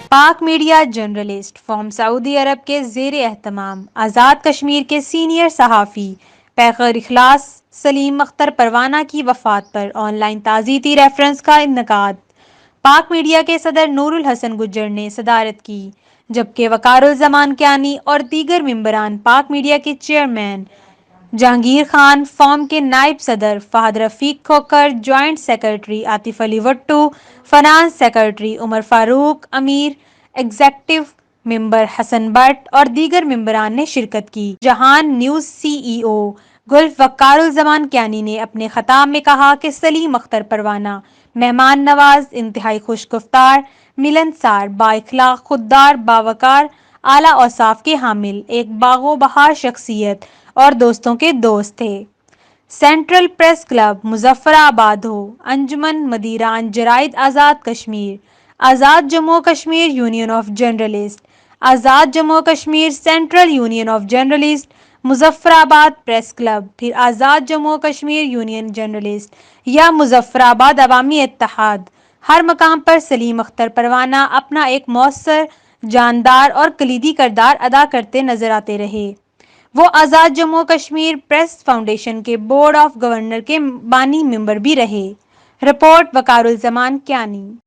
پاک media journalist form سعودی عرب کے زیر اہتمام آزاد کشمیر کے سینئر صحافی پیغمبر اخلاص سلیم اختر پروانہ کی وفات پر آن لائن تعزیتی ریفرنس کا انعقاد۔ پاک میڈیا کے صدر نور الحسن گجر نے صدارت کی، جبکہ وقار الزمان کیانی اور دیگر ممبران، پاک میڈیا کے چیئرمین جہانگیر خان، فارم کے نائب صدر Fahad Rafiq Khokhar, joint secretary Atif Ali Bhutto, finance secretary Umar Farooq Amir, executive member Hassan Butt اور دیگر ممبران نے شرکت کی۔ جہان نیوز سی ای او گلف وقار الزمان کیانی نے اپنے خطاب میں کہا کہ سلیم اختر پروانہ مہمان نواز، انتہائی خوش گفتار، ملنسار، با اخلاق، خوددار، باوقار، اعلیٰ اوصاف کے حامل، ایک باغ و بہار شخصیت اور دوستوں کے دوست تھے۔ سینٹرل پریس کلب مظفرآباد ہو، انجمن مدیران جرائد آزاد کشمیر، آزاد جموں و کشمیر یونین آف جرنلسٹ، آزاد جموں و Kashmir central union of journalist, Muzaffarabad press club, پھر آزاد جموں و کشمیر یونین جرنلسٹ یا مظفرآباد عوامی اتحاد، ہر مقام پر سلیم اختر پروانہ اپنا ایک مؤثر، جاندار اور کلیدی کردار ادا کرتے نظر آتے رہے۔ وہ آزاد جموں و کشمیر پریس فاؤنڈیشن کے بورڈ آف گورنر کے بانی ممبر بھی رہے۔ رپورٹ وقار الزمان کیانی۔